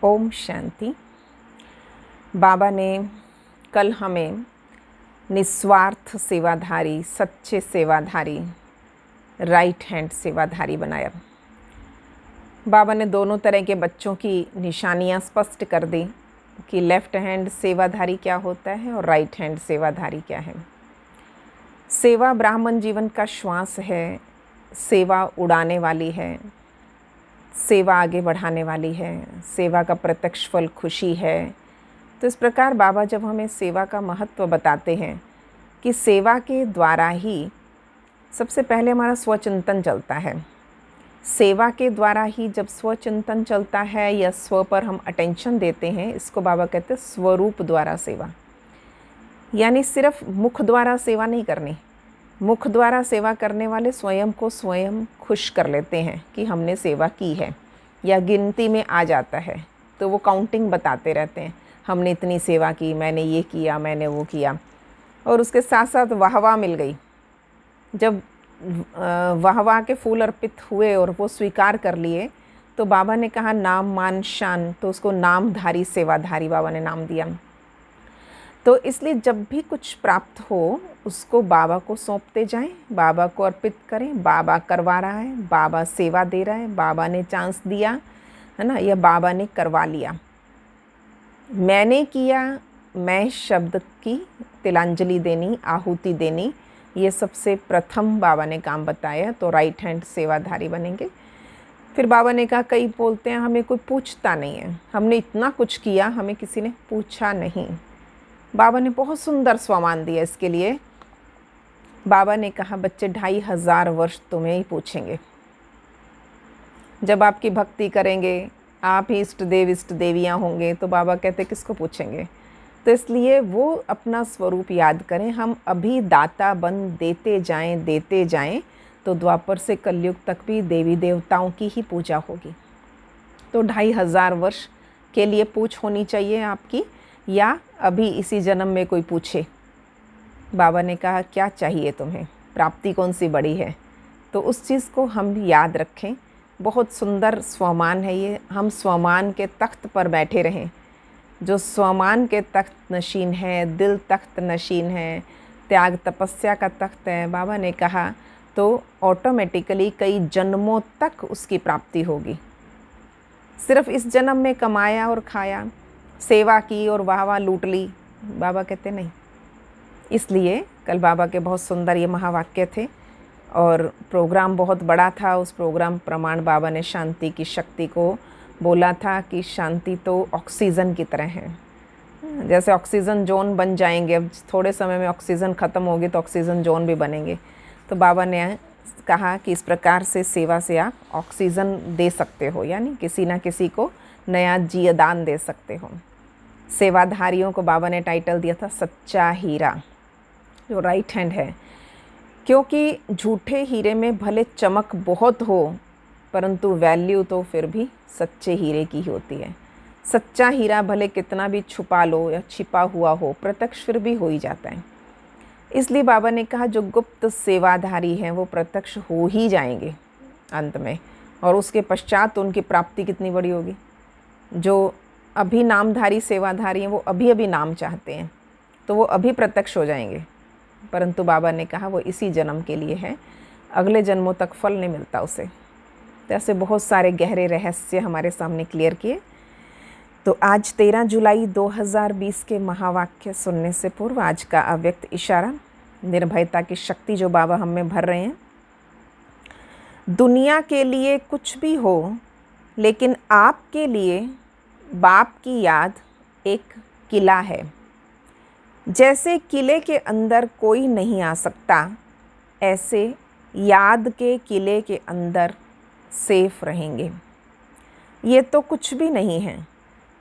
ओम शांति। बाबा ने कल हमें निस्वार्थ सेवाधारी, सच्चे सेवाधारी, राइट हैंड सेवाधारी बनाया। बाबा ने दोनों तरह के बच्चों की निशानियां स्पष्ट कर दी कि लेफ़्ट हैंड सेवाधारी क्या होता है और राइट हैंड सेवाधारी क्या है। सेवा ब्राह्मण जीवन का श्वास है, सेवा उड़ाने वाली है, सेवा आगे बढ़ाने वाली है, सेवा का प्रत्यक्ष फल खुशी है। तो इस प्रकार बाबा जब हमें सेवा का महत्व बताते हैं कि सेवा के द्वारा ही सबसे पहले हमारा स्वचिंतन चलता है। सेवा के द्वारा ही जब स्वचिंतन चलता है या स्व पर हम अटेंशन देते हैं, इसको बाबा कहते हैं स्वरूप द्वारा सेवा। यानी सिर्फ मुख द्वारा सेवा नहीं करनी। मुख द्वारा सेवा करने वाले स्वयं को स्वयं खुश कर लेते हैं कि हमने सेवा की है, या गिनती में आ जाता है तो वो काउंटिंग बताते रहते हैं, हमने इतनी सेवा की, मैंने ये किया, मैंने वो किया। और उसके साथ साथ वाहवाह मिल गई। जब वाहवाह के फूल अर्पित हुए और वो स्वीकार कर लिए तो बाबा ने कहा नाम मान शान, तो उसको नामधारी सेवाधारी बाबा ने नाम दिया। तो इसलिए जब भी कुछ प्राप्त हो उसको बाबा को सौंपते जाएं, बाबा को अर्पित करें। बाबा करवा रहा है, बाबा सेवा दे रहा है, बाबा ने चांस दिया है ना, या बाबा ने करवा लिया। मैंने किया, मैं शब्द की तिलांजलि देनी, आहुति देनी, ये सबसे प्रथम बाबा ने काम बताया। तो राइट हैंड सेवाधारी बनेंगे। फिर बाबा ने कहा कई बोलते हैं हमें कोई पूछता नहीं है, हमने इतना कुछ किया, हमें किसी ने पूछा नहीं। बाबा ने बहुत सुंदर स्वमान दिया इसके लिए। बाबा ने कहा बच्चे 2500 वर्ष तुम्हें ही पूछेंगे। जब आपकी भक्ति करेंगे, आप ही इष्ट देव इष्ट देवियाँ होंगे, तो बाबा कहते किसको पूछेंगे। तो इसलिए वो अपना स्वरूप याद करें। हम अभी दाता बन देते जाएं तो द्वापर से कलयुग तक भी देवी देवताओं की ही पूजा होगी। तो 2500 वर्ष के लिए पूछ होनी चाहिए आपकी, या अभी इसी जन्म में कोई पूछे। बाबा ने कहा क्या चाहिए तुम्हें, प्राप्ति कौन सी बड़ी है, तो उस चीज़ को हम याद रखें। बहुत सुंदर स्वमान है ये। हम स्वमान के तख्त पर बैठे रहें। जो स्वमान के तख्त नशीन है, दिल तख्त नशीन है, त्याग तपस्या का तख्त है, बाबा ने कहा तो ऑटोमेटिकली कई जन्मों तक उसकी प्राप्ति होगी। सिर्फ इस जन्म में कमाया और खाया, सेवा की और वाह वाह लूट ली, बाबा कहते नहीं। इसलिए कल बाबा के बहुत सुंदर ये महावाक्य थे और प्रोग्राम बहुत बड़ा था। उस प्रोग्राम प्रमाण बाबा ने शांति की शक्ति को बोला था कि शांति तो ऑक्सीजन की तरह है। जैसे ऑक्सीजन जोन बन जाएंगे, अब थोड़े समय में ऑक्सीजन ख़त्म होगी तो ऑक्सीजन जोन भी बनेंगे। तो बाबा ने कहा कि इस प्रकार से सेवा से आप ऑक्सीजन दे सकते हो, यानी किसी ना किसी को नया जीवदान दे सकते हो। सेवाधारियों को बाबा ने टाइटल दिया था सच्चा हीरा, जो राइट हैंड है। क्योंकि झूठे हीरे में भले चमक बहुत हो परंतु वैल्यू तो फिर भी सच्चे हीरे की ही होती है। सच्चा हीरा भले कितना भी छुपा लो या छिपा हुआ हो, प्रत्यक्ष फिर भी हो ही जाता है। इसलिए बाबा ने कहा जो गुप्त सेवाधारी हैं वो प्रत्यक्ष हो ही जाएंगे अंत में, और उसके पश्चात उनकी प्राप्ति कितनी बड़ी होगी। जो अभी नामधारी सेवाधारी हैं वो अभी अभी नाम चाहते हैं तो वो अभी प्रत्यक्ष हो जाएंगे, परंतु बाबा ने कहा वो इसी जन्म के लिए है, अगले जन्मों तक फल नहीं मिलता उसे। तो ऐसे बहुत सारे गहरे रहस्य हमारे सामने क्लियर किए। तो आज 13 जुलाई 2020 के महावाक्य सुनने से पूर्व आज का अव्यक्त इशारा, निर्भयता की शक्ति जो बाबा हम में भर रहे हैं। दुनिया के लिए कुछ भी हो, लेकिन आपके लिए बाप की याद एक किला है। जैसे किले के अंदर कोई नहीं आ सकता, ऐसे याद के किले के अंदर सेफ रहेंगे। ये तो कुछ भी नहीं है,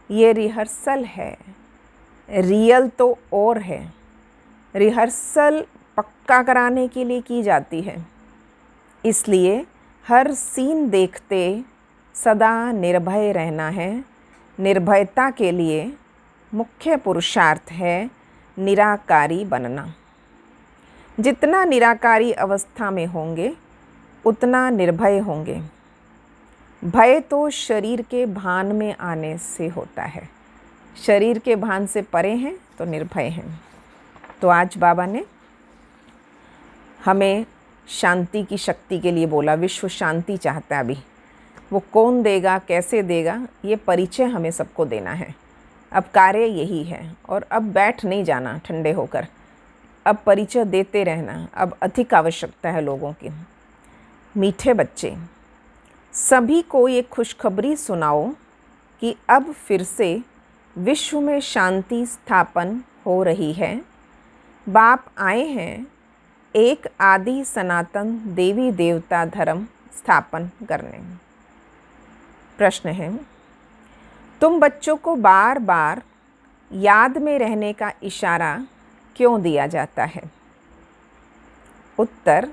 ये रिहर्सल है। रियल तो और है। रिहर्सल पक्का कराने के लिए की जाती है। इसलिए हर सीन देखते सदा निर्भय रहना है। निर्भयता के लिए मुख्य पुरुषार्थ है निराकारी बनना। जितना निराकारी अवस्था में होंगे उतना निर्भय होंगे। भय तो शरीर के भान में आने से होता है। शरीर के भान से परे हैं तो निर्भय हैं। तो आज बाबा ने हमें शांति की शक्ति के लिए बोला। विश्व शांति चाहता है अभी। वो कौन देगा, कैसे देगा, ये परिचय हमें सबको देना है। अब कार्य यही है। और अब बैठ नहीं जाना ठंडे होकर, अब परिचय देते रहना। अब अधिक आवश्यकता है लोगों की। मीठे बच्चे, सभी को ये खुशखबरी सुनाओ कि अब फिर से विश्व में शांति स्थापन हो रही है। बाप आए हैं एक आदि सनातन देवी देवता धर्म स्थापन करने। प्रश्न है, तुम बच्चों को बार बार याद में रहने का इशारा क्यों दिया जाता है? उत्तर,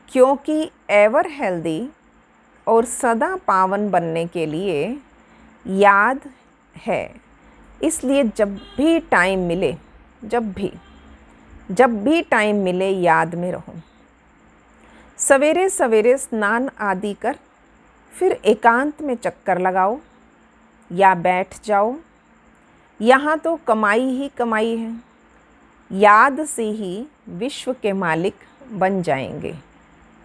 क्योंकि एवर हेल्दी और सदा पावन बनने के लिए याद है। इसलिए जब भी टाइम मिले, जब भी टाइम मिले याद में रहो। सवेरे सवेरे स्नान आदि कर फिर एकांत में चक्कर लगाओ या बैठ जाओ। यहाँ तो कमाई ही कमाई है। याद से ही विश्व के मालिक बन जाएंगे।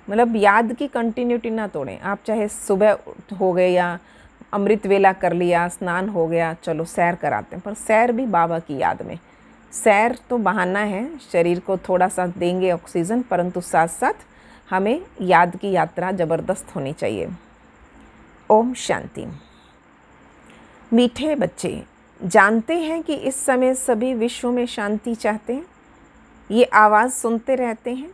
मतलब याद की कंटिन्यूटी ना तोड़ें। आप चाहे सुबह हो गए या अमृत वेला कर लिया, स्नान हो गया, चलो सैर कराते हैं, पर सैर भी बाबा की याद में। सैर तो बहाना है, शरीर को थोड़ा सा देंगे ऑक्सीजन, परंतु साथ साथ हमें याद की यात्रा ज़बरदस्त होनी चाहिए। ओम शांति। मीठे बच्चे, जानते हैं कि इस समय सभी विश्व में शांति चाहते हैं। ये आवाज़ सुनते रहते हैं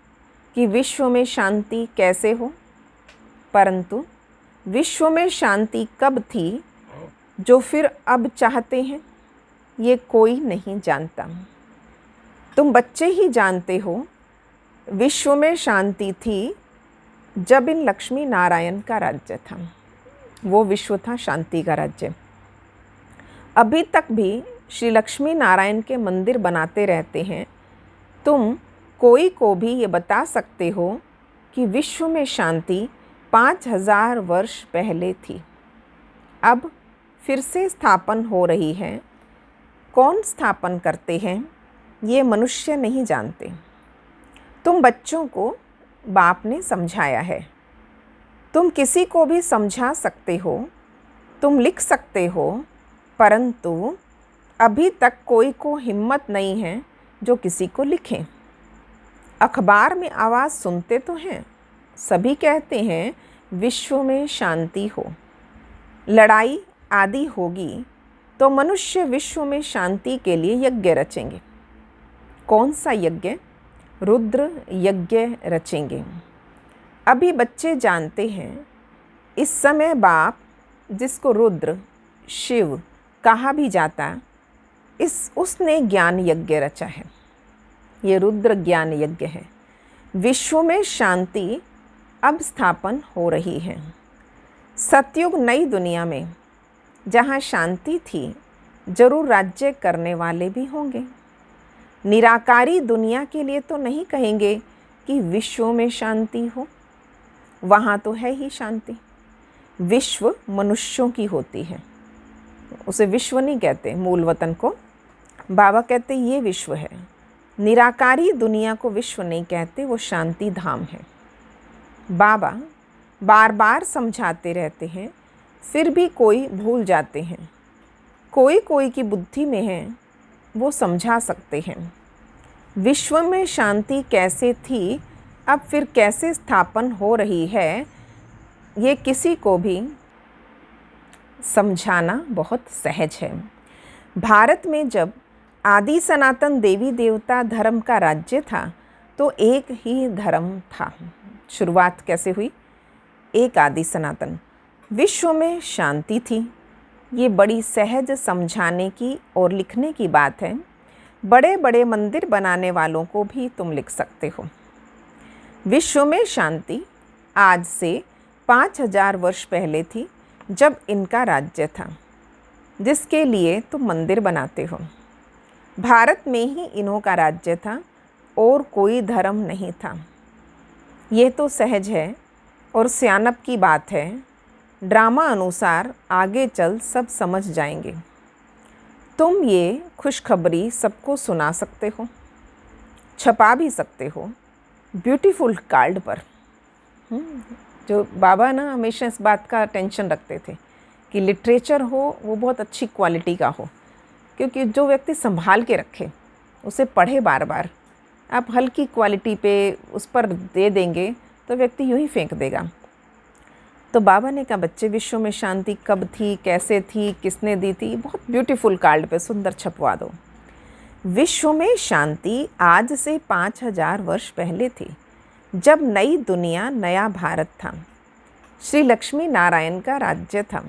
कि विश्व में शांति कैसे हो, परंतु विश्व में शांति कब थी जो फिर अब चाहते हैं, ये कोई नहीं जानता। तुम बच्चे ही जानते हो विश्व में शांति थी जब इन लक्ष्मी नारायण का राज्य था। वो विश्व था शांति का राज्य। अभी तक भी श्री लक्ष्मी नारायण के मंदिर बनाते रहते हैं। तुम कोई को भी ये बता सकते हो कि विश्व में शांति 5000 वर्ष पहले थी, अब फिर से स्थापन हो रही है। कौन स्थापन करते हैं ये मनुष्य नहीं जानते। तुम बच्चों को बाप ने समझाया है। तुम किसी को भी समझा सकते हो, तुम लिख सकते हो, परंतु अभी तक कोई को हिम्मत नहीं है जो किसी को लिखें। अखबार में आवाज़ सुनते तो हैं, सभी कहते हैं विश्व में शांति हो। लड़ाई आदि होगी तो मनुष्य विश्व में शांति के लिए यज्ञ रचेंगे। कौन सा यज्ञ? रुद्र यज्ञ रचेंगे। अभी बच्चे जानते हैं इस समय बाप, जिसको रुद्र शिव कहा भी जाता, उसने ज्ञान यज्ञ रचा है। ये रुद्र ज्ञान यज्ञ है। विश्व में शांति अब स्थापन हो रही है। सतयुग नई दुनिया में जहाँ शांति थी, जरूर राज्य करने वाले भी होंगे। निराकारी दुनिया के लिए तो नहीं कहेंगे कि विश्व में शांति हो, वहाँ तो है ही शांति। विश्व मनुष्यों की होती है, उसे विश्व नहीं कहते। मूल वतन को बाबा कहते ये विश्व है। निराकारी दुनिया को विश्व नहीं कहते, वो शांति धाम है। बाबा बार बार समझाते रहते हैं, फिर भी कोई भूल जाते हैं। कोई कोई की बुद्धि में है, वो समझा सकते हैं। विश्व में शांति कैसे थी, अब फिर कैसे स्थापन हो रही है, ये किसी को भी समझाना बहुत सहज है। भारत में जब आदि सनातन देवी देवता धर्म का राज्य था तो एक ही धर्म था। शुरुआत कैसे हुई? एक आदि सनातन। विश्व में शांति थी। ये बड़ी सहज समझाने की और लिखने की बात है। बड़े बड़े मंदिर बनाने वालों को भी तुम लिख सकते हो। विश्व में शांति आज से 5000 वर्ष पहले थी, जब इनका राज्य था, जिसके लिए तुम मंदिर बनाते हो। भारत में ही इन्हों का राज्य था और कोई धर्म नहीं था। ये तो सहज है और सियानप की बात है। ड्रामा अनुसार आगे चल सब समझ जाएंगे। तुम ये खुशखबरी सबको सुना सकते हो, छपा भी सकते हो ब्यूटीफुल कार्ड पर। जो बाबा ना हमेशा इस बात का टेंशन रखते थे कि लिटरेचर हो वो बहुत अच्छी क्वालिटी का हो, क्योंकि जो व्यक्ति संभाल के रखे, उसे पढ़े बार बार। आप हल्की क्वालिटी पे उस पर दे देंगे तो व्यक्ति यूं ही फेंक देगा। तो बाबा ने कहा बच्चे, विश्व में शांति कब थी, कैसे थी, किसने दी थी, बहुत ब्यूटीफुल कार्ड पे सुंदर छपवा दो। विश्व में शांति आज से 5000 वर्ष पहले थी, जब नई दुनिया, नया भारत था, श्री लक्ष्मी नारायण का राज्य था।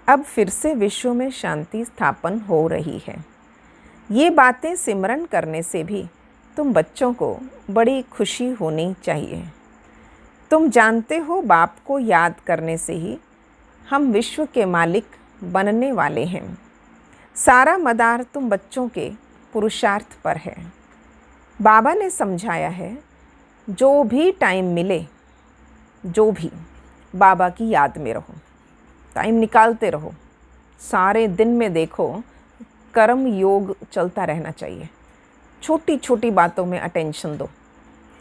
अब फिर से विश्व में शांति स्थापन हो रही है। ये बातें सिमरन करने से भी तुम बच्चों को बड़ी खुशी होनी चाहिए। तुम जानते हो, बाप को याद करने से ही हम विश्व के मालिक बनने वाले हैं। सारा मदार तुम बच्चों के पुरुषार्थ पर है। बाबा ने समझाया है, जो भी टाइम मिले, जो भी, बाबा की याद में रहो, टाइम निकालते रहो। सारे दिन में देखो, कर्म योग चलता रहना चाहिए। छोटी छोटी बातों में अटेंशन दो।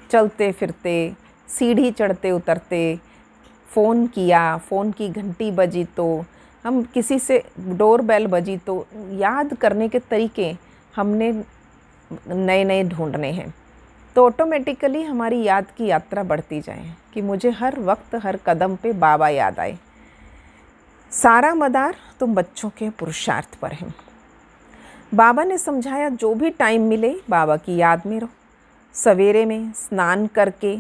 चलते फिरते, सीढ़ी चढ़ते उतरते, फ़ोन किया, फ़ोन की घंटी बजी तो, हम किसी से डोर बेल बजी तो, याद करने के तरीके हमने नए नए ढूंढने हैं। तो ऑटोमेटिकली हमारी याद की यात्रा बढ़ती जाए कि मुझे हर वक्त, हर कदम पे बाबा याद आए। सारा मदार तुम बच्चों के पुरुषार्थ पर है। बाबा ने समझाया, जो भी टाइम मिले बाबा की याद में रहो। सवेरे में स्नान करके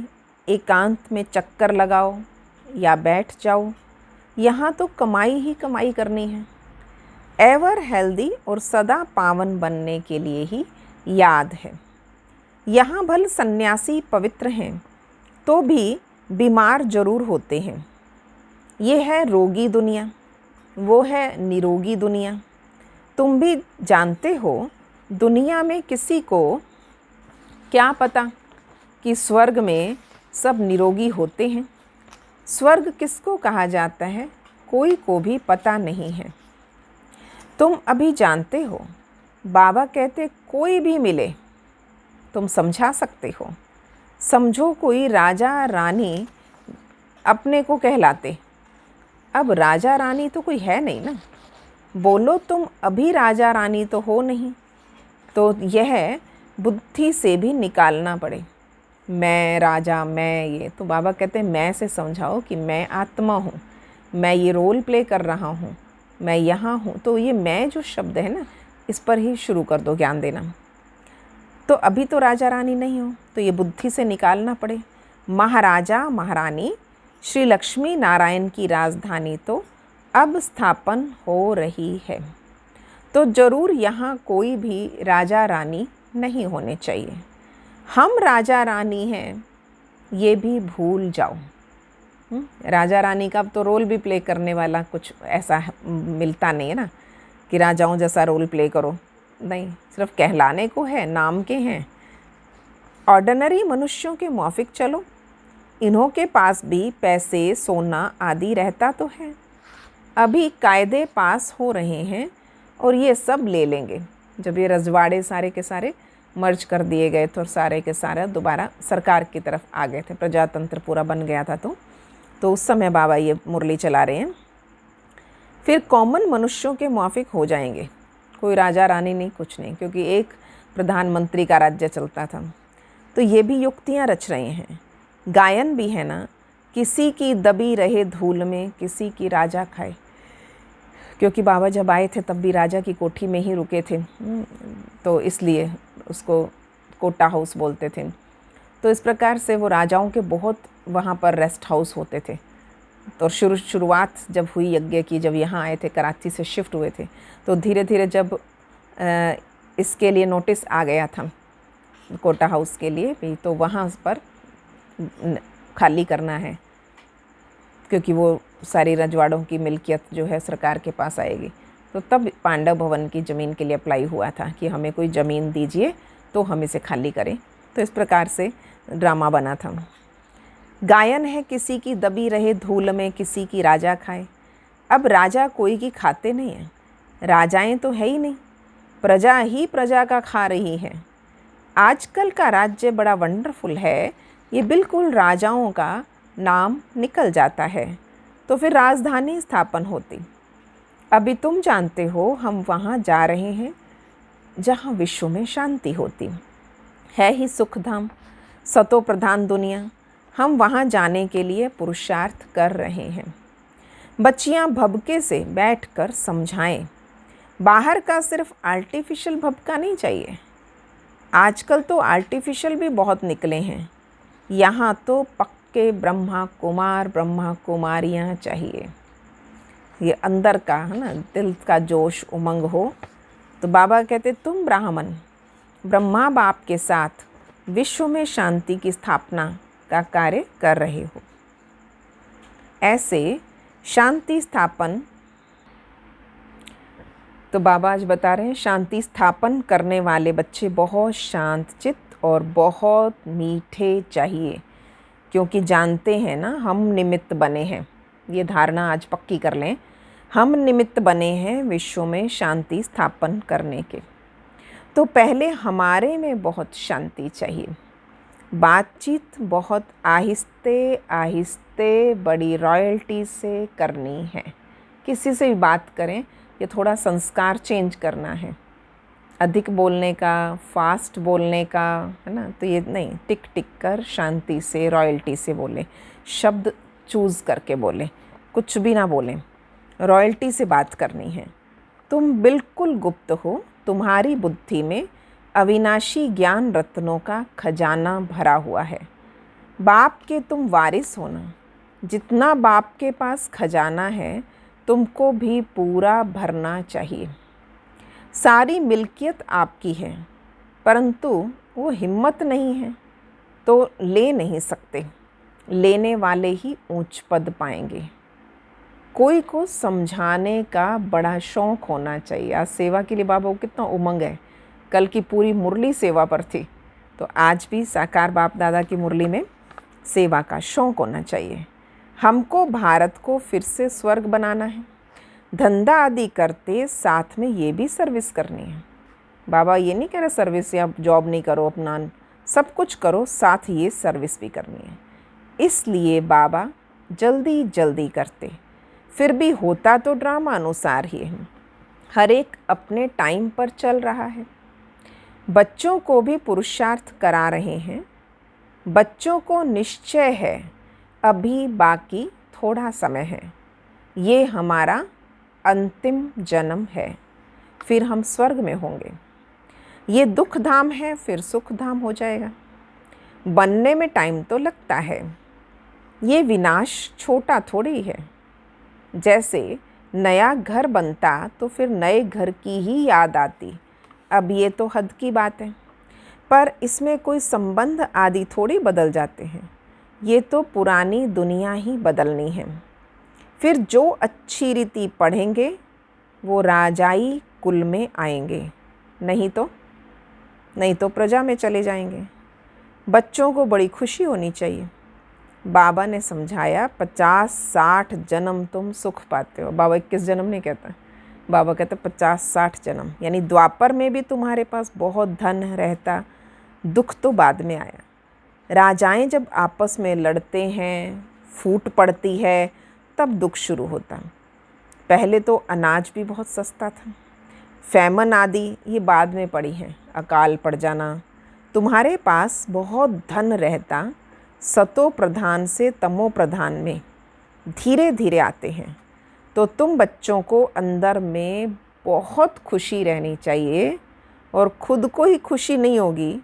एकांत में चक्कर लगाओ या बैठ जाओ। यहाँ तो कमाई ही कमाई करनी है। एवर हेल्दी और सदा पावन बनने के लिए ही याद है। यहाँ भल सन्यासी पवित्र हैं तो भी बीमार जरूर होते हैं। ये है रोगी दुनिया, वो है निरोगी दुनिया। तुम भी जानते हो, दुनिया में किसी को क्या पता कि स्वर्ग में सब निरोगी होते हैं। स्वर्ग किसको कहा जाता है, कोई को भी पता नहीं है। तुम अभी जानते हो, बाबा कहते कोई भी मिले तुम समझा सकते हो। समझो कोई राजा रानी अपने को कहलाते। अब राजा रानी तो कोई है नहीं ना। बोलो तुम अभी राजा रानी तो हो नहीं, तो यह बुद्धि से भी निकालना पड़े। मैं राजा, मैं ये, तो बाबा कहते हैं मैं से समझाओ कि मैं आत्मा हूँ, मैं ये रोल प्ले कर रहा हूँ, मैं यहाँ हूँ। तो ये मैं जो शब्द है ना, इस पर ही शुरू कर दो ज्ञान देना। तो अभी तो राजा रानी नहीं हो, तो ये बुद्धि से निकालना पड़े। महाराजा महारानी श्री लक्ष्मी नारायण की राजधानी तो अब स्थापन हो रही है, तो ज़रूर यहाँ कोई भी राजा रानी नहीं होने चाहिए। हम राजा रानी हैं, ये भी भूल जाओ। राजा रानी का अब तो रोल भी प्ले करने वाला कुछ ऐसा मिलता नहीं है ना, कि राजाओं जैसा रोल प्ले करो। नहीं, सिर्फ कहलाने को है, नाम के हैं। ऑर्डिनरी मनुष्यों के मौफिक चलो। इन्हों के पास भी पैसे, सोना आदि रहता तो है। अभी कायदे पास हो रहे हैं और ये सब ले लेंगे। जब ये रजवाड़े सारे के सारे मर्ज कर दिए गए थे और सारे के सारे दोबारा सरकार की तरफ आ गए थे, प्रजातंत्र पूरा बन गया था, तो उस समय बाबा ये मुरली चला रहे हैं। फिर कॉमन मनुष्यों के मौफिक हो जाएंगे, कोई राजा रानी नहीं, कुछ नहीं, क्योंकि एक प्रधानमंत्री का राज्य चलता था। तो ये भी युक्तियाँ रच रहे हैं। गायन भी है ना, किसी की दबी रहे धूल में, किसी की राजा खाए। क्योंकि बाबा जब आए थे तब भी राजा की कोठी में ही रुके थे, तो इसलिए उसको कोटा हाउस बोलते थे। तो इस प्रकार से वो राजाओं के बहुत वहाँ पर रेस्ट हाउस होते थे। तो शुरुआत जब हुई यज्ञ की, जब यहाँ आए थे, कराची से शिफ्ट हुए थे, तो धीरे धीरे जब इसके लिए नोटिस आ गया था कोटा हाउस के लिए भी, तो वहाँ पर खाली करना है, क्योंकि वो सारी रजवाड़ों की मिल्कियत जो है सरकार के पास आएगी। तो तब पांडव भवन की ज़मीन के लिए अप्लाई हुआ था कि हमें कोई ज़मीन दीजिए तो हम इसे खाली करें। तो इस प्रकार से ड्रामा बना था। गायन है किसी की दबी रहे धूल में, किसी की राजा खाए। अब राजा कोई की खाते नहीं हैं, राजाएं तो है ही नहीं, प्रजा ही प्रजा का खा रही है। आजकल का राज्य बड़ा वंडरफुल है, ये बिल्कुल राजाओं का नाम निकल जाता है, तो फिर राजधानी स्थापन होती। अभी तुम जानते हो हम वहाँ जा रहे हैं जहाँ विश्व में शांति होती है, ही सुखधाम, सतो प्रधान दुनिया। हम वहाँ जाने के लिए पुरुषार्थ कर रहे हैं। बच्चियाँ भभके से बैठकर समझाएं, बाहर का सिर्फ आर्टिफिशियल भभका नहीं चाहिए। आजकल तो आर्टिफिशियल भी बहुत निकले हैं, यहाँ तो पक्के ब्रह्मा कुमार ब्रह्मा कुमारियाँ चाहिए। ये अंदर का है ना, दिल का जोश उमंग हो। तो बाबा कहते तुम ब्राह्मण ब्रह्मा बाप के साथ विश्व में शांति की स्थापना का कार्य कर रहे हो। ऐसे शांति स्थापन, तो बाबा आज बता रहे हैं शांति स्थापन करने वाले बच्चे बहुत शांत चित्त और बहुत मीठे चाहिए, क्योंकि जानते हैं ना हम निमित्त बने हैं। ये धारणा आज पक्की कर लें, हम निमित्त बने हैं विश्व में शांति स्थापन करने के। तो पहले हमारे में बहुत शांति चाहिए। बातचीत बहुत आहिस्ते आहिस्ते बड़ी रॉयल्टी से करनी है। किसी से भी बात करें, ये थोड़ा संस्कार चेंज करना है। अधिक बोलने का, फास्ट बोलने का, है ना, तो ये नहीं, टिक टिक कर शांति से रॉयल्टी से बोलें, शब्द चूज़ करके बोलें, कुछ भी ना बोलें, रॉयल्टी से बात करनी है। तुम बिल्कुल गुप्त हो, तुम्हारी बुद्धि में अविनाशी ज्ञान रत्नों का खजाना भरा हुआ है। बाप के तुम वारिस हो ना, जितना बाप के पास खजाना है तुमको भी पूरा भरना चाहिए। सारी मिल्कियत आपकी है, परंतु वो हिम्मत नहीं है तो ले नहीं सकते। लेने वाले ही ऊंच पद पाएंगे। कोई को समझाने का बड़ा शौक़ होना चाहिए। आज सेवा के लिए बाबा को कितना उमंग है। कल की पूरी मुरली सेवा पर थी, तो आज भी साकार बाप दादा की मुरली में सेवा का शौक़ होना चाहिए। हमको भारत को फिर से स्वर्ग बनाना है। धंधा आदि करते साथ में ये भी सर्विस करनी है। बाबा ये नहीं कह रहे सर्विस या जॉब नहीं करो, अपना सब कुछ करो, साथ ये सर्विस भी करनी है। इसलिए बाबा जल्दी जल्दी करते, फिर भी होता तो ड्रामा अनुसार ही है। हर एक अपने टाइम पर चल रहा है। बच्चों को भी पुरुषार्थ करा रहे हैं। बच्चों को निश्चय है अभी बाकी थोड़ा समय है, ये हमारा अंतिम जन्म है, फिर हम स्वर्ग में होंगे। ये दुख धाम है, फिर सुख धाम हो जाएगा। बनने में टाइम तो लगता है। ये विनाश छोटा थोड़ी है। जैसे नया घर बनता तो फिर नए घर की ही याद आती। अब ये तो हद की बात है, पर इसमें कोई संबंध आदि थोड़ी बदल जाते हैं। ये तो पुरानी दुनिया ही बदलनी है। फिर जो अच्छी रीति पढ़ेंगे वो राजाई कुल में आएंगे, नहीं तो प्रजा में चले जाएंगे। बच्चों को बड़ी खुशी होनी चाहिए। बाबा ने समझाया 50-60 जन्म तुम सुख पाते हो। बाबा 21 जन्म नहीं कहता, बाबा कहते 50-60 जन्म, यानी द्वापर में भी तुम्हारे पास बहुत धन रहता, दुख तो बाद में आया। राजाएं जब आपस में लड़ते हैं, फूट पड़ती है, तब दुख शुरू होता। पहले तो अनाज भी बहुत सस्ता था। फैमन आदि ये बाद में पड़ी हैं, अकाल पड़ जाना। तुम्हारे पास बहुत धन रहता, सतो प्रधान से तमो प्रधान में धीरे धीरे आते हैं। तो तुम बच्चों को अंदर में बहुत खुशी रहनी चाहिए, और खुद को ही खुशी नहीं होगी,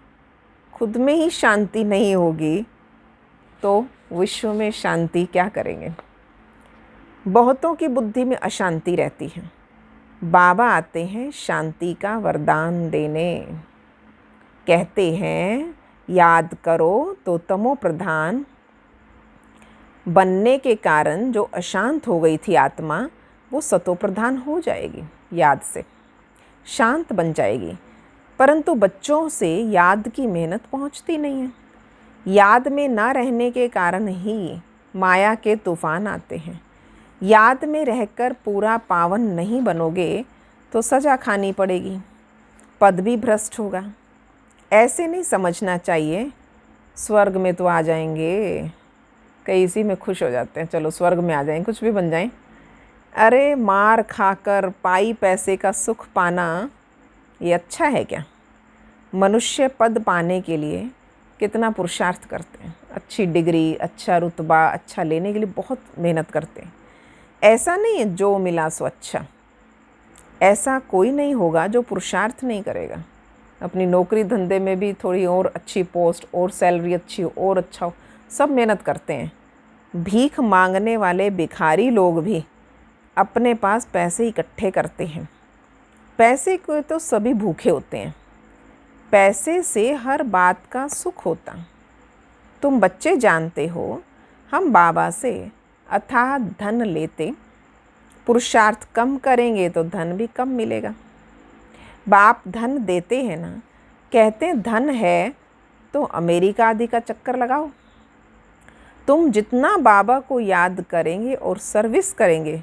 खुद में ही शांति नहीं होगी, तो विश्व में शांति क्या करेंगे। बहुतों की बुद्धि में अशांति रहती है। बाबा आते हैं शांति का वरदान देने। कहते हैं याद करो तो तमो प्रधान बनने के कारण जो अशांत हो गई थी आत्मा, वो सतो प्रधान हो जाएगी, याद से शांत बन जाएगी। परंतु बच्चों से याद की मेहनत पहुंचती नहीं है। याद में ना रहने के कारण ही माया के तूफान आते हैं। याद में रहकर पूरा पावन नहीं बनोगे तो सज़ा खानी पड़ेगी, पद भी भ्रष्ट होगा। ऐसे नहीं समझना चाहिए स्वर्ग में तो आ जाएंगे, कई इसी में खुश हो जाते हैं, चलो स्वर्ग में आ जाएं, कुछ भी बन जाएं। अरे मार खाकर पाई पैसे का सुख पाना ये अच्छा है क्या? मनुष्य पद पाने के लिए कितना पुरुषार्थ करते हैं, अच्छी डिग्री, अच्छा रुतबा, अच्छा लेने के लिए बहुत मेहनत करते हैं। ऐसा नहीं है जो मिला सो अच्छा, ऐसा कोई नहीं होगा जो पुरुषार्थ नहीं करेगा। अपनी नौकरी धंधे में भी थोड़ी और अच्छी पोस्ट और सैलरी अच्छी हो और अच्छा हो, सब मेहनत करते हैं। भीख मांगने वाले भिखारी लोग भी अपने पास पैसे इकट्ठे करते हैं। पैसे को तो सभी भूखे होते हैं, पैसे से हर बात का सुख होता। तुम बच्चे जानते हो, हम बाबा से अथाह धन लेते, पुरुषार्थ कम करेंगे तो धन भी कम मिलेगा। बाप धन देते हैं ना, कहते हैं धन है तो अमेरिका आदि का चक्कर लगाओ। तुम जितना बाबा को याद करेंगे और सर्विस करेंगे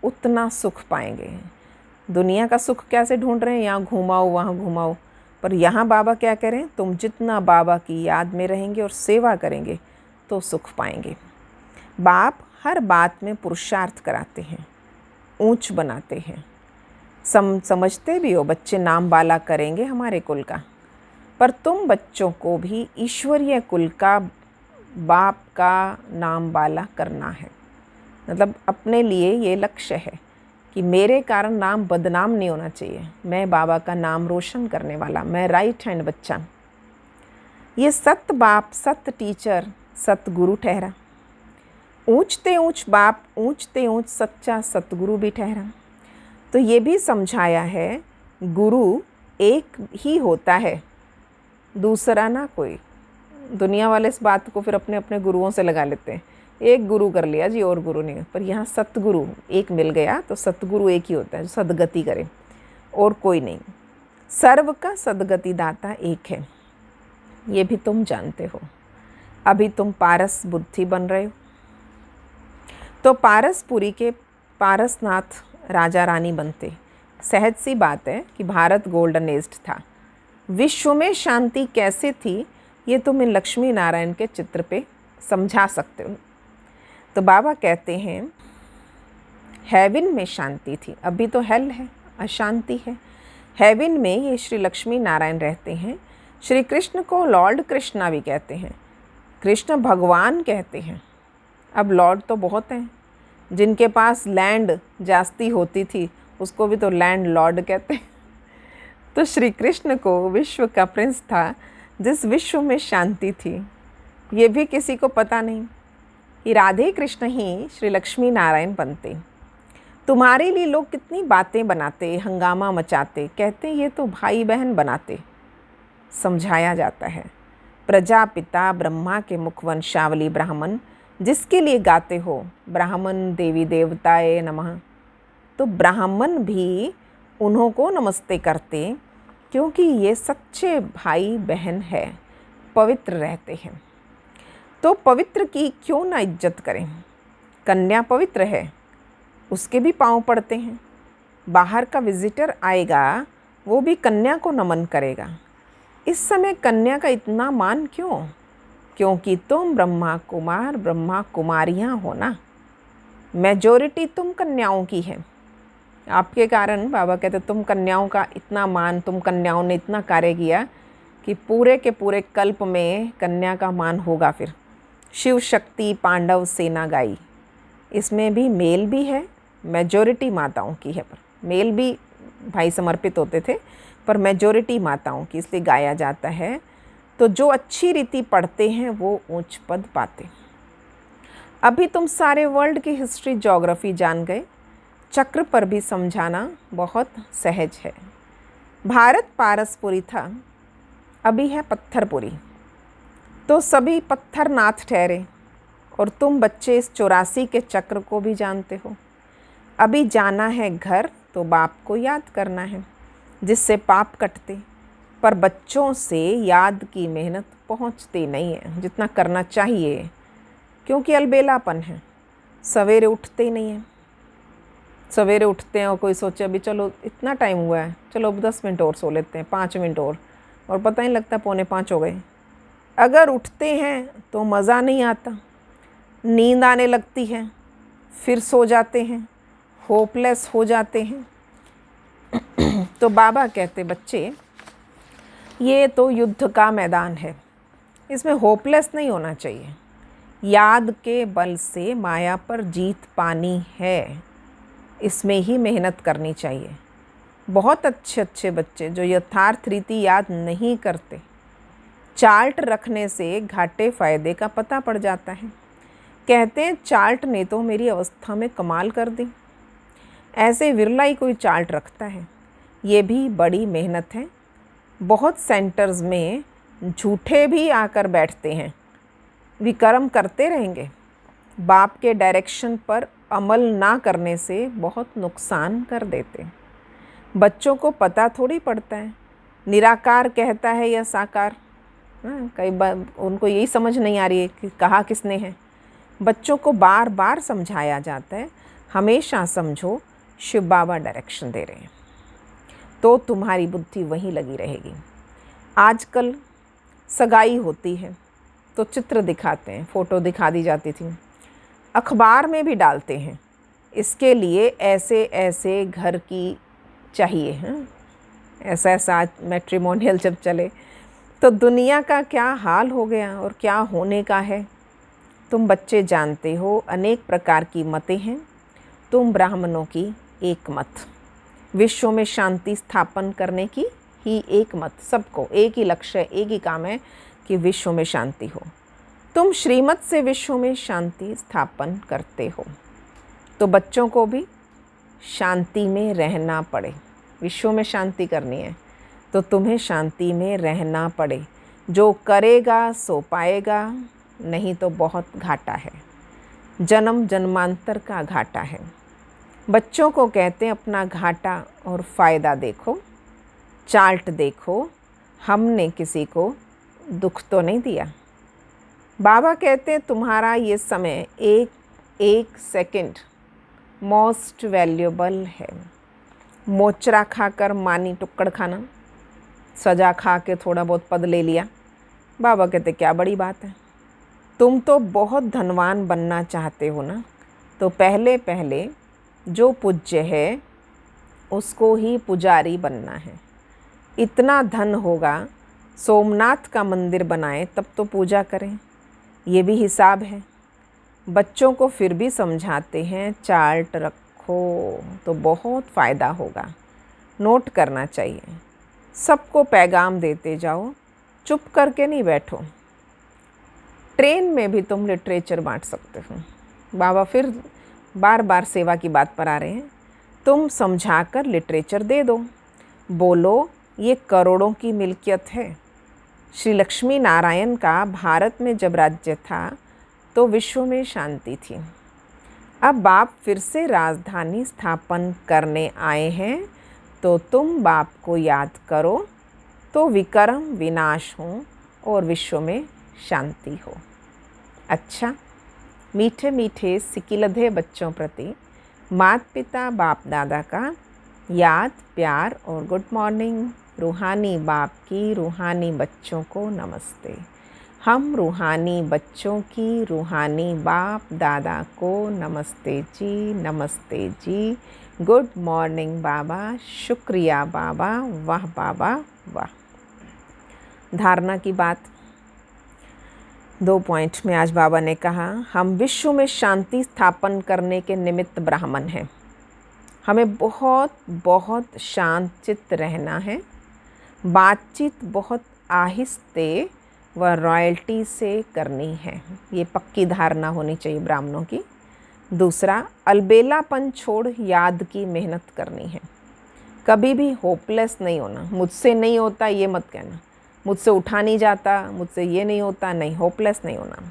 उतना सुख पाएंगे। दुनिया का सुख कैसे ढूंढ रहे हैं, यहाँ घुमाओ वहाँ घुमाओ, पर यहाँ बाबा क्या कह रहे हैं, तुम जितना बाबा की याद में रहेंगे और सेवा करेंगे तो सुख पाएंगे। बाप हर बात में पुरुषार्थ कराते हैं, ऊंच बनाते हैं। समझते भी हो बच्चे नाम बाला करेंगे हमारे कुल का, पर तुम बच्चों को भी ईश्वरीय कुल का बाप का नाम बाला करना है। मतलब अपने लिए ये लक्ष्य है कि मेरे कारण नाम बदनाम नहीं होना चाहिए, मैं बाबा का नाम रोशन करने वाला, मैं राइट हैंड बच्चा। ये सत बाप, सत टीचर, सत गुरु ठहरा। ऊंचते ऊंच बाप, ऊंचते ऊंच सच्चा सतगुरु भी ठहरा। तो ये भी समझाया है गुरु एक ही होता है, दूसरा ना कोई। दुनिया वाले इस बात को फिर अपने अपने गुरुओं से लगा लेते हैं, एक गुरु कर लिया जी और गुरु नहीं। पर यहाँ सतगुरु एक मिल गया तो सतगुरु एक ही होता है जो सदगति करे, और कोई नहीं। सर्व का सदगति दाता एक है, ये भी तुम जानते हो। अभी तुम पारस बुद्धि बन रहे हो, तो पारसपुरी के पारसनाथ राजा रानी बनते। सहज सी बात है कि भारत गोल्डन एज था। विश्व में शांति कैसे थी ये तुम इन लक्ष्मी नारायण के चित्र पे समझा सकते हो। तो बाबा कहते हैं हेवन में शांति थी, अभी तो हेल है, अशांति है। हेवन में ये श्री लक्ष्मी नारायण रहते हैं। श्री कृष्ण को लॉर्ड कृष्णा भी कहते हैं, कृष्ण भगवान कहते हैं। अब लॉर्ड तो बहुत हैं, जिनके पास लैंड जास्ती होती थी उसको भी तो लैंड लॉर्ड कहते हैं। तो श्री कृष्ण को विश्व का प्रिंस था, जिस विश्व में शांति थी ये भी किसी को पता नहीं कि राधे कृष्ण ही श्री लक्ष्मी नारायण बनते। तुम्हारे लिए लोग कितनी बातें बनाते, हंगामा मचाते, कहते ये तो भाई बहन बनाते। समझाया जाता है प्रजापिता ब्रह्मा के मुखवंशावली ब्राह्मण जिसके लिए गाते हो ब्राह्मण देवी देवताए नमः, तो ब्राह्मण भी उन्हों को नमस्ते करते क्योंकि ये सच्चे भाई बहन है, पवित्र रहते हैं। तो पवित्र की क्यों ना इज्जत करें। कन्या पवित्र है, उसके भी पाँव पड़ते हैं। बाहर का विजिटर आएगा वो भी कन्या को नमन करेगा। इस समय कन्या का इतना मान क्यों? क्योंकि तुम ब्रह्मा कुमार ब्रह्मा कुमारियाँ हो ना, मेजॉरिटी तुम कन्याओं की है। आपके कारण बाबा कहते तुम कन्याओं का इतना मान, तुम कन्याओं ने इतना कार्य किया कि पूरे के पूरे कल्प में कन्या का मान होगा। फिर शिव शक्ति पांडव सेना गाई, इसमें भी मेल भी है, मेजॉरिटी माताओं की है, पर मेल भी भाई समर्पित होते थे पर मेजॉरिटी माताओं की, इसलिए गाया जाता है। तो जो अच्छी रीति पढ़ते हैं वो ऊंच पद पाते। अभी तुम सारे वर्ल्ड की हिस्ट्री ज्योग्राफी जान गए, चक्र पर भी समझाना बहुत सहज है। भारत पारसपुरी था, अभी है पत्थरपुरी, तो सभी पत्थरनाथ ठहरे। और तुम बच्चे इस 84 के चक्र को भी जानते हो। अभी जाना है घर तो बाप को याद करना है जिससे पाप कटते, पर बच्चों से याद की मेहनत पहुंचती नहीं है जितना करना चाहिए, क्योंकि अलबेलापन है। सवेरे उठते ही नहीं हैं। सवेरे उठते हैं और कोई सोचे अभी चलो इतना टाइम हुआ है, चलो अब 10 मिनट और सो लेते हैं, 5 मिनट और पता नहीं लगता 4:45 हो गए। अगर उठते हैं तो मज़ा नहीं आता, नींद आने लगती है, फिर सो जाते हैं, होपलेस हो जाते हैं। तो बाबा कहते बच्चे ये तो युद्ध का मैदान है, इसमें होपलेस नहीं होना चाहिए। याद के बल से माया पर जीत पानी है, इसमें ही मेहनत करनी चाहिए। बहुत अच्छे अच्छे बच्चे जो यथार्थ रीति याद नहीं करते, चार्ट रखने से घाटे फ़ायदे का पता पड़ जाता है। कहते हैं चार्ट ने तो मेरी अवस्था में कमाल कर दी। ऐसे विरला ही कोई चार्ट रखता है। ये भी बड़ी मेहनत है। बहुत सेंटर्स में झूठे भी आकर बैठते हैं, विक्रम करते रहेंगे। बाप के डायरेक्शन पर अमल ना करने से बहुत नुकसान कर देते। बच्चों को पता थोड़ी पड़ता है निराकार कहता है या साकार। कई बार उनको यही समझ नहीं आ रही है कि कहा किसने है। बच्चों को बार बार समझाया जाता है, हमेशा समझो शिव बाबा डायरेक्शन दे रहे हैं, तो तुम्हारी बुद्धि वहीं लगी रहेगी। आजकल सगाई होती है तो चित्र दिखाते हैं, फ़ोटो दिखा दी जाती थी, अखबार में भी डालते हैं। इसके लिए ऐसे ऐसे घर की चाहिए हैं, ऐसा ऐसा मैट्रिमोनियल जब चले तो दुनिया का क्या हाल हो गया और क्या होने का है। तुम बच्चे जानते हो अनेक प्रकार की मतें हैं, तुम ब्राह्मणों की एक मत, विश्व में शांति स्थापन करने की ही एक मत। सबको एक ही लक्ष्य, एक ही काम है कि विश्व में शांति हो। तुम श्रीमत से विश्व में शांति स्थापन करते हो, तो बच्चों को भी शांति में रहना पड़े। विश्व में शांति करनी है तो तुम्हें शांति में रहना पड़े। जो करेगा सो पाएगा, नहीं तो बहुत घाटा है, जन्म जन्मांतर का घाटा है। बच्चों को कहते हैं अपना घाटा और फ़ायदा देखो, चार्ट देखो, हमने किसी को दुख तो नहीं दिया। बाबा कहते हैं तुम्हारा ये समय एक एक सेकंड मोस्ट वैल्यूएबल है। मोचरा खाकर मानी टुक्कड़ खाना, सजा खा के थोड़ा बहुत पद ले लिया। बाबा कहते क्या बड़ी बात है। तुम तो बहुत धनवान बनना चाहते हो ना, तो पहले पहले जो पूज्य है उसको ही पुजारी बनना है। इतना धन होगा, सोमनाथ का मंदिर बनाएं तब तो पूजा करें, ये भी हिसाब है। बच्चों को फिर भी समझाते हैं चार्ट रखो तो बहुत फ़ायदा होगा, नोट करना चाहिए। सबको पैगाम देते जाओ, चुप करके नहीं बैठो। ट्रेन में भी तुम लिटरेचर बांट सकते हो। बाबा फिर बार बार सेवा की बात पर आ रहे हैं। तुम समझाकर लिटरेचर दे दो, बोलो ये करोड़ों की मिल्कियत है। श्री लक्ष्मी नारायण का भारत में जब राज्य था तो विश्व में शांति थी। अब बाप फिर से राजधानी स्थापन करने आए हैं, तो तुम बाप को याद करो तो विक्रम विनाश हो और विश्व में शांति हो। अच्छा, मीठे मीठे सिकिलधे बच्चों प्रति माता पिता बाप दादा का याद, प्यार और गुड मॉर्निंग। रूहानी बाप की रूहानी बच्चों को नमस्ते। हम रूहानी बच्चों की रूहानी बाप दादा को नमस्ते जी, नमस्ते जी। गुड मॉर्निंग बाबा, शुक्रिया बाबा, वाह बाबा वाह। धारणा की बात 2 पॉइंट में आज बाबा ने कहा, हम विश्व में शांति स्थापन करने के निमित्त ब्राह्मण हैं। हमें बहुत बहुत शांत चित्त रहना है। बातचीत बहुत आहिस्ते व रॉयल्टी से करनी है, ये पक्की धारणा होनी चाहिए ब्राह्मणों की। दूसरा, अलबेलापन छोड़ याद की मेहनत करनी है। कभी भी होपलेस नहीं होना। मुझसे नहीं होता ये मत कहना, मुझसे उठा नहीं जाता, मुझसे ये नहीं होता, नहीं, होपलेस नहीं होना।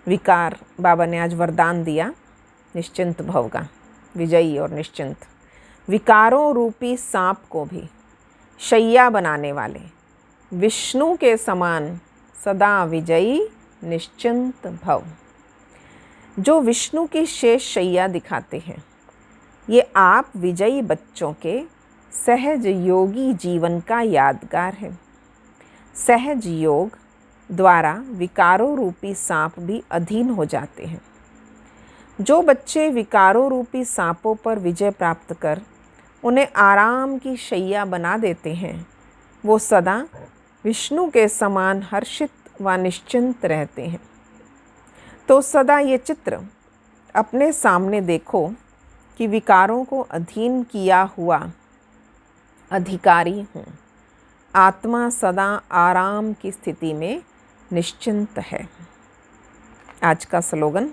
विकार, बाबा ने आज वरदान दिया निश्चिंत भव का, विजयी और निश्चिंत। विकारों रूपी सांप को भी शैया बनाने वाले विष्णु के समान सदा विजयी निश्चिंत भव। जो विष्णु की शेष शैया दिखाते हैं, ये आप विजयी बच्चों के सहज योगी जीवन का यादगार है। सहज योग द्वारा विकारों रूपी सांप भी अधीन हो जाते हैं। जो बच्चे विकारों रूपी सांपों पर विजय प्राप्त कर उन्हें आराम की शैया बना देते हैं, वो सदा विष्णु के समान हर्षित व निश्चिंत रहते हैं। तो सदा ये चित्र अपने सामने देखो कि विकारों को अधीन किया हुआ अधिकारी हूँ। आत्मा सदा आराम की स्थिति में निश्चिंत है। आज का स्लोगन,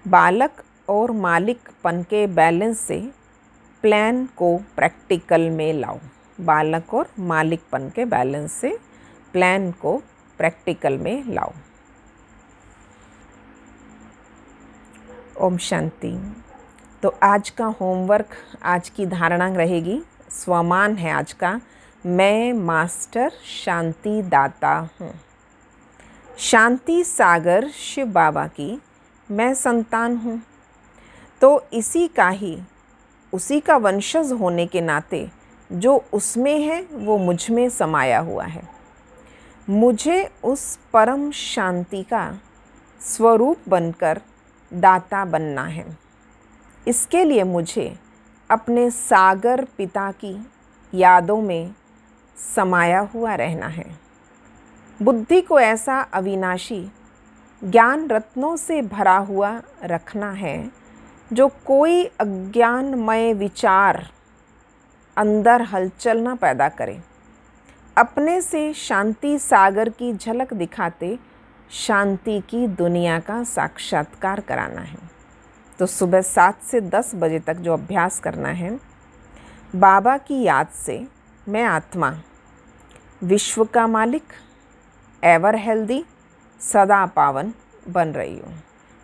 बालक और मालिकपन के बैलेंस से प्लान को प्रैक्टिकल में लाओ। बालक और मालिकपन के बैलेंस से प्लान को प्रैक्टिकल में लाओ। ओम शांति। तो आज का होमवर्क, आज की धारणा रहेगी, स्वमान है आज का, मैं मास्टर शांति दाता हूँ। शांति सागर शिव बाबा की मैं संतान हूँ। तो उसी का वंशज होने के नाते जो उसमें है वो मुझ में समाया हुआ है। मुझे उस परम शांति का स्वरूप बनकर दाता बनना है। इसके लिए मुझे अपने सागर पिता की यादों में समाया हुआ रहना है। बुद्धि को ऐसा अविनाशी ज्ञान रत्नों से भरा हुआ रखना है जो कोई अज्ञानमय विचार अंदर हलचल न पैदा करे। अपने से शांति सागर की झलक दिखाते शांति की दुनिया का साक्षात्कार कराना है। तो सुबह 7 से 10 बजे तक जो अभ्यास करना है, बाबा की याद से मैं आत्मा विश्व का मालिक, एवर हेल्दी, सदा पावन बन रही हूँ।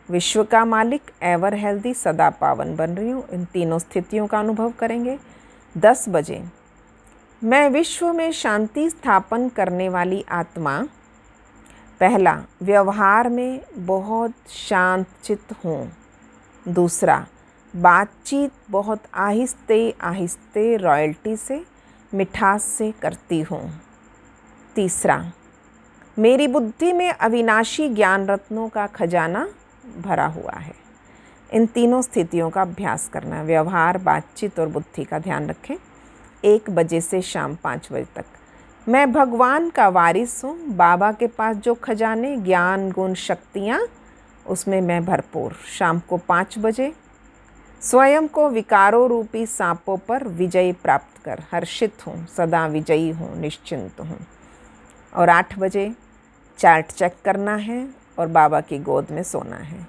विश्व का मालिक, एवर हेल्दी, सदा पावन बन रही हूँ। इन तीनों स्थितियों का अनुभव करेंगे। 10 बजे मैं विश्व में शांति स्थापन करने वाली आत्मा, पहला, व्यवहार में बहुत शांत चित्त हूँ। दूसरा, बातचीत बहुत आहिस्ते आहिस्ते रॉयल्टी से, मिठास से करती हूँ। तीसरा, मेरी बुद्धि में अविनाशी ज्ञान रत्नों का खजाना भरा हुआ है। इन तीनों स्थितियों का अभ्यास करना है। व्यवहार, बातचीत और बुद्धि का ध्यान रखें। 1 बजे से शाम 5 बजे तक मैं भगवान का वारिस हूँ। बाबा के पास जो खजाने, ज्ञान, गुण, शक्तियाँ, उसमें मैं भरपूर। शाम को 5 बजे स्वयं को विकारों रूपी सांपों पर विजय प्राप्त कर हर्षित हूँ, सदा विजयी हूँ, निश्चिंत हूँ। और 8 बजे चार्ट चेक करना है और बाबा की गोद में सोना है।